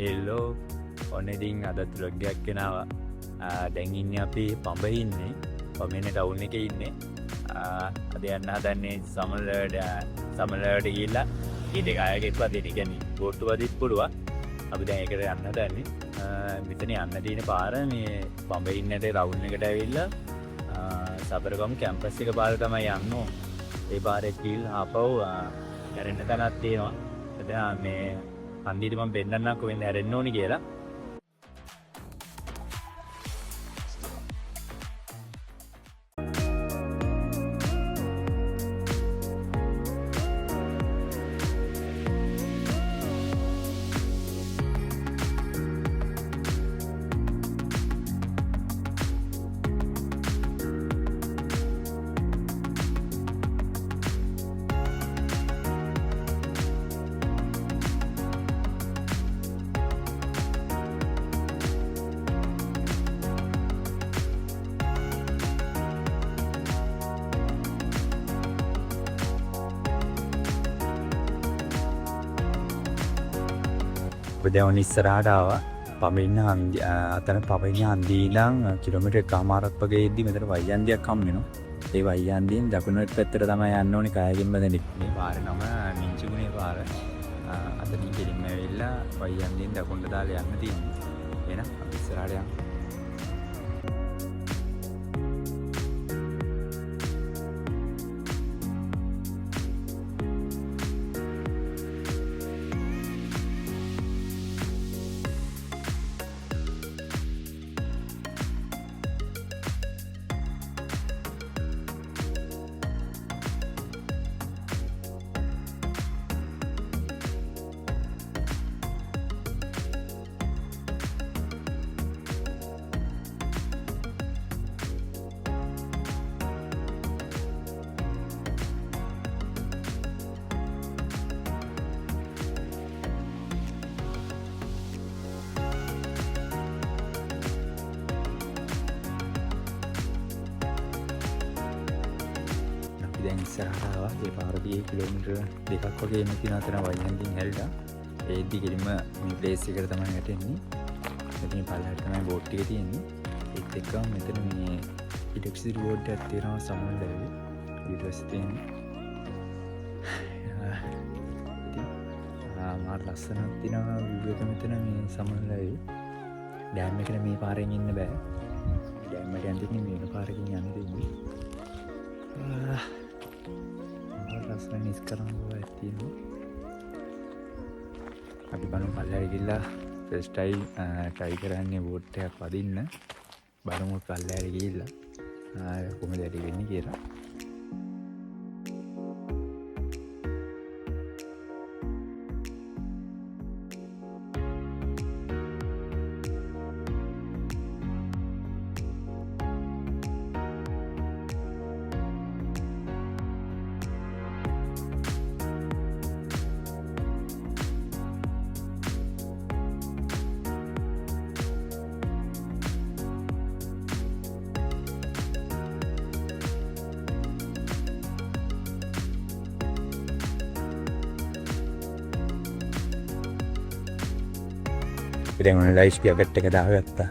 හෙල්ලෝ ඔන්න ඉතින් අදත් vlog එකක් ගෙනාවා. දැන් ඉන්නේ අපි පඹ ඉන්නේ. පඹේනේ ටවුන් එකේ ඉන්නේ. අද යන්න හදන්නේ සමලලට ගිහිල්ලා ඊට ගායකෙක් වදින්න කියන්නේ බෝට්ටු වදින්න පුළුවන්. අපි දැන් ඒකට යන්න හදන්නේ. මෙතන යන්න තියෙන පාර මේ පඹේ ඉන්නට රවුන්ඩ් එකට ඇවිල්ලා සබරගම් කැම්පස් එක පාර තමයි යන්න ඕන. ඒ පාරේ ගිහිල්ලා ආපහු හැරෙන්න තැනක් තියෙනවා. එතන මේ හන්දියට මම පෙන්නන්නම් කොහෙන්ද හැරෙන්න ඕනි කියලා. දැන් ඉස්සරහට ආවා. පඹින්න අතන පඹින්න හන්දිය ඉඳන් කිලෝමීටර් එකමාරක් වගේ ඉද්දි මෙතන වයියන්දියක් හම් වෙනවා. ඒ වයියන්දියෙන් දකුණට පැත්තට තමයි යන්න ඕනේ කායකින් බඳින්න. මේ පාරේ නම මිංචුගුණේ පාර. අතනින් ගෙලින්ම ඇවිල්ලා වයියන්දියෙන් දකුණට දාලා යන්න තියෙනවා. එහෙනම් අපි ඉස්සරහට යමු. දැන් ඉස්සරහට ආවා. ඒ පාරදී කිලෝමීටර් 2ක් වගේ එන්න තියෙන අතර වයින්දින් හැරිලා. ඒ දිගින්ම මේ ප්ලේස් එකට තමයි වැටෙන්නේ. මෙතන පල්ලෙහාට තමයි බෝට් එක තියෙන්නේ. ඒත් එක්කම මෙතන මේ ඉලෙක්ට්‍රිසිටි බෝඩ් එකක් තියෙනවා සමනලේ. ඊට පස්සේ තියෙන්නේ මාර ලස්සනක් තියෙනවා වීඩියෝ එක මෙතන මේ සමනලේ. ඩෑම් එකට මේ පාරෙන් ඉන්න බෑ. ඩෑම් එකට යන්න තියෙන්නේ මේ පාරකින් යන්න තියෙන්නේ. ලස්සන ඉස්කරම් වල තියෙනවා. අපි බලමු පල්ලෙහාට ගිහිල්ලා ෆස්ට් ට්‍රයි කරන්නේ බෝට් එකක් වදින්න. බලමු පල්ලෙහාට ගිහිල්ලා කොහොමද වැඩි වෙන්නේ කියලා. දැන් ඔන්න ලයිෆ් ජැකට් එක දාගත්තා.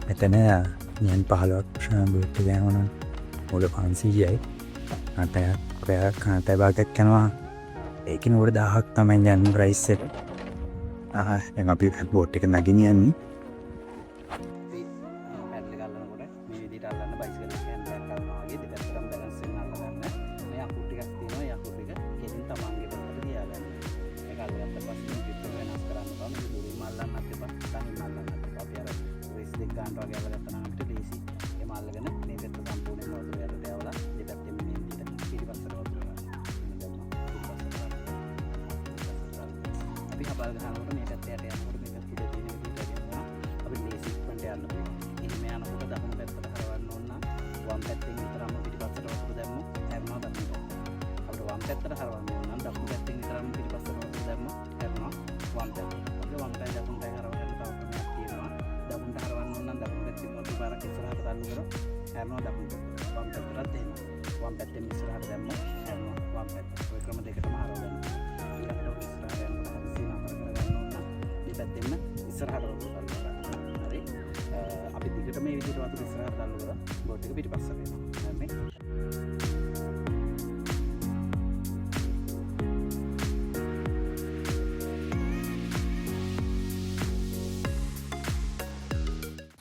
මෙතන යන් 15ක් බෝට් එක යනවා. මුල 500යි. පැයක් භාගයක් යනවා. ඒකෙන් උඩ 1000ක් තමයි යන්නේ ප්‍රයිස් එක. දැන් අපි බෝට් එක නගින්න යන්නේ. පැත්තෙන්න ඉස්සරහට වතුර තල්ලුවා. හරි. අපි දිගට මේ විදිහට වතුර ඉස්සරහට තල්ලුවා බෝට් එක පිටිපස්සට යනවා. හරිනේ.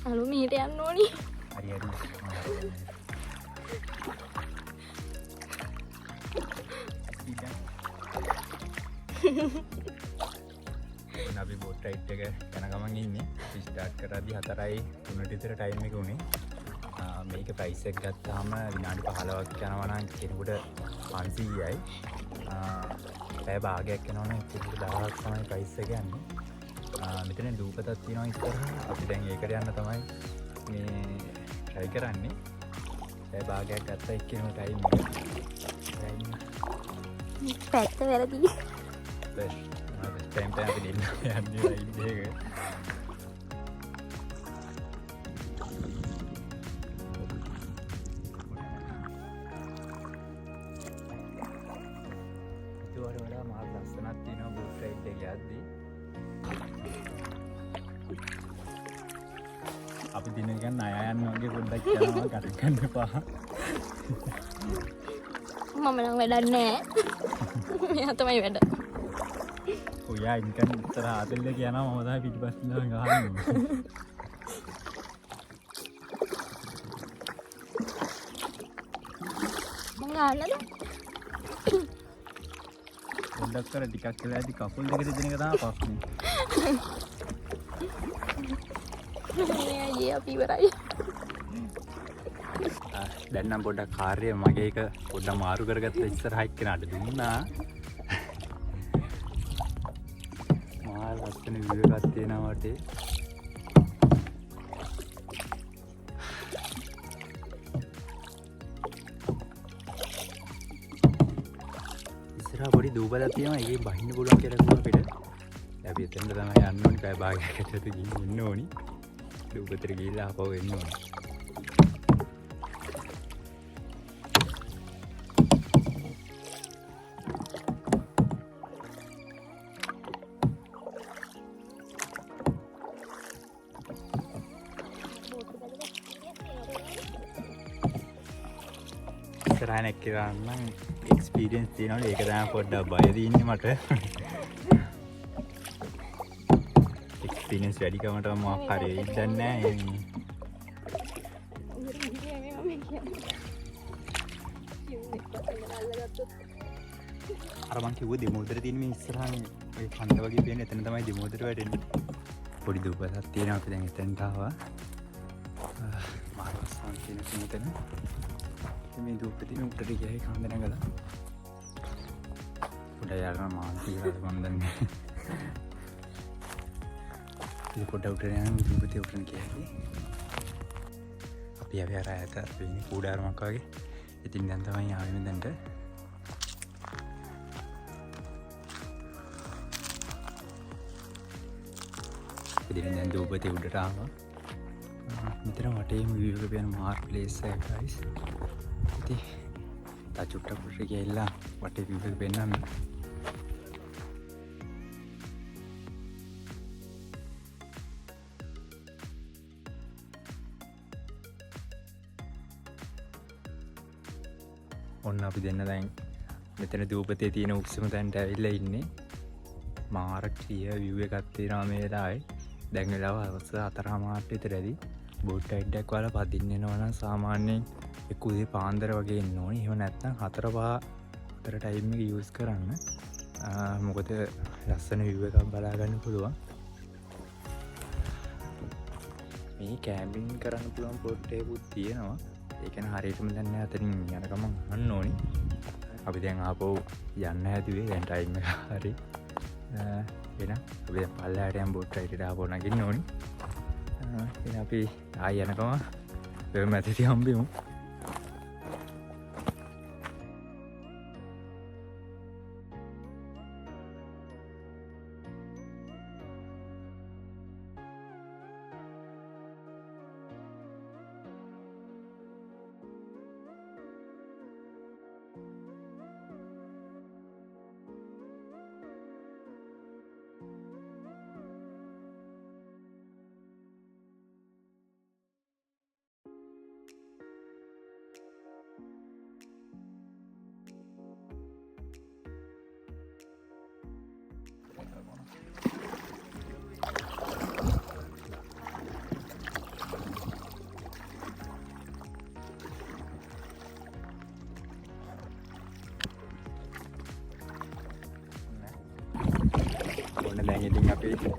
අලු මීට යන්න ඕනි. හරි හරි. අපි බෝට් රයිඩ් එක යන ගමන් ඉන්නේ. ස්ටාර්ට් කරද්දී 4:03ට විතර ටයිම් එක උනේ. මේක ප්‍රයිස් එක ගත්තාම විනාඩි 15ක් යනවා නම් කෙනෙකුට 500යි. පැය භාගයක් යනවනම් කෙනෙකුට 1000ක් තමයි ප්‍රයිස් එක යන්නේ. මෙතන දූපතක් තියෙනවා ඉස්සරහා. අපි දැන් ඒකට යන්න තමයි මේ try කරන්නේ. පැය භාගයක් ගත්තා එක්කෙනෙකුට ටයිම් එක. පැත්ත වැරදි. බස් ටයිම් අපි දෙන්න යන්නේ රයිඩ් එක. ඒවට වඩා මාත් ලස්සනක් තියෙනවා බෝට් රයිඩ් එක යද්දී. අපි දින ගන්න අය යන්න වගේ පොඩ්ඩක් යනවා කතා කරන්න එපා. මම නම් වැඩක් නෑ. මෙයා තමයි වැඩ. ඔයා ඉන්කන් ඉතර ආතල්ල කියනවා මම තමයි පිටිපස්සෙන් ගහන්නේ. මං ගන්නද? පොඩ්ඩක් කර ටිකක් වෙලා ඇති කකුල් දෙක දෙන එක තමයි ප්‍රශ්නේ. මේ අයියේ අපි ඉවරයි. දැන් නම් පොඩ්ඩක් කාර්යය මගේ එක පොඩ්ඩක් මාරු කරගත්ත ඉස්සරහ එක්කනට දුන්නා. මා ලස්සන view එකක් තියෙනවා වටේ. ඉස්සරහ පොඩි දූපතක් තියෙනවා. ඒකේ බහින්න පුළුවන් කියලා කිව්වා අපිට. අපි එතනට තමයි යන්න ඕනි. පැය භාගයක් ඇතුළත ගිහින් ඉන්න ඕනි. දූපතට ගිහිල්ලා ආපහු එන්න ඕනි. ඉස්සරහන එක්කරන්න එක්ස්පීරියන්ස් තියෙනවනේ ඒක තමයි පොඩ්ඩක් බය දින්නේ මට. එක්ස්පීරියන්ස් වැඩි කමට මොකක් හරි වෙයිද නැහැ. අර මං කිව්ව දෙමෝදර තියෙන මේ ඉස්සරහනේ ඔය කන්ද වගේ පේන එතන තමයි දෙමෝදර වැටෙන්නේ. පොඩි දුපතක් තියෙනවා අපි දැන් එතනට ආවා. මාර්ගස්ථාන කියන කෙනෙක් මේ දුපතින උඩට ගියයි කන්ද නැගලා. පොඩ යනවා මාන්තියද මන් දන්නේ. ඉතින් පොඩ උඩට යන දුපතිය උඩට ගියයි. අපි ආවේ අර ඇත වෙන්නේ කුඩාරමක් වගේ. ඉතින් දැන් තමයි ආවේ මෙතනට. ඉතින් දැන් දුපතිය උඩට ආවා. මෙතන වටේම view එක පේන මාර් ප්ලේස් එක guys. ඉතින් තා චුට්ටක් උඩට ගිහලා වටේ view එක පෙන්නන්න. ඔන්න අපි දෙන්න දැන් මෙතන දූපතේ තියෙන උක්සම තැනට ඇවිල්ලා ඉන්නේ. මාර ක්ලියර් view එකක් තියෙනවා මේ වෙලාවේ. දැන් වෙලාව හවස 4:00 විතරදී. බෝට් රයිඩ් එකක් වල පදින්න එනවා නම් සාමාන්‍යයෙන් එක්ක උදේ පාන්දර වගේ එන්න ඕනේ. එහෙම නැත්නම් 4:05 ටයිම් එක යූස් කරන්න. මොකද ලස්සන view එකක් බලා ගන්න පුළුවන්. මේ කැම්පින් කරන්න පුළුවන් පොට් එකකුත් තියෙනවා. ඒ කියන්නේ හරියටම දැන් නෑ අතනින් යන ගමන් අහන්න ඕනි. අපි දැන් ආපහු යන්න හැදුවේ දැන් ටයිම් එක හරි. එහෙනම් අපි දැන් පල්ලෙහාට යන බෝට් රයිඩ් එකට ආපහු නගින්න ඕනි. එහෙනම් අපි ආයෙ යනකම වෙම ඇතිටි හම්බෙමු.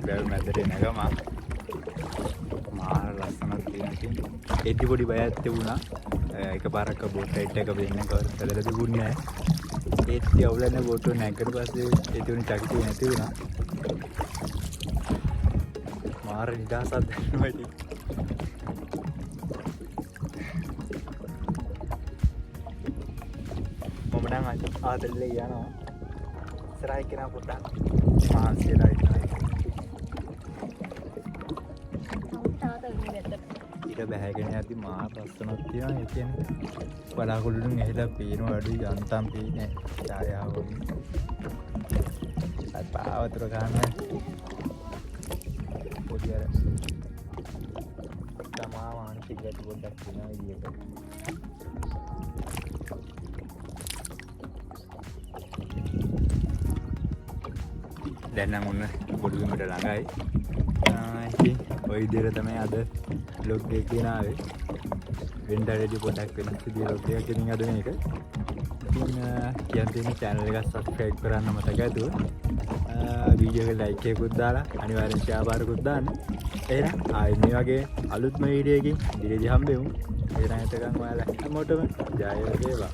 වැල් මැදට එනගම මාර ලස්සනක් තියෙනවා. එද්දි පොඩි බයක් තිබුණා. එකපාරක් බෝට් රයිඩ් එක වෙන්න කවදාද තිබුණේ නැහැ. ඒත් යවුලන්නේ බෝට් එක නැගගෙන පස්සේ ඒ තුන චකිතේ නැති වුණා. මාර නිදහසක් දැනෙනවා ඉතින්. මම නම් ආදරේ යනවා. ඉස්සරහ කෙනා පොඩ්ඩක් මාන්සියලා ඉන්නවා. ඊට බැහැගෙන යද්දි මාර ලස්සනක් තියෙනවා. ඒ කියන්නේ බලාකුළුන් ඇහිලා පේනවා අඩුයි යන්තම් පේන්නේ ඡායාව වගේ. අත් පාවතර ගන්න. පොඩි අර තමා මානසික ගැටි පොඩ්ඩක් තියෙනවා විදියට. දැන් නම් ඔන්න බොඩුගමට ළඟයි. ඉතින් ওই විදිහට තමයි අද vlog එක ගෙනාවේ. වෙනදට වඩා පොඩ්ඩක් වෙනස් විදිහේ vlog එකක් ඉතින් අද මේක. ඉතින් කියන්න තියෙන channel එක subscribe කරන්න මතක ඇතුව. වීඩියෝ එක like එකකුත් දාලා අනිවාර්යෙන් share බාරකුත් දාන්න. එහෙනම් ආයෙත් මේ වගේ අලුත්ම වීඩියෝ එකකින් ඉදිරියදී හම්බෙමු. එහෙනම් එතකන් ඔයාලා හැමෝටම ජය වේවා.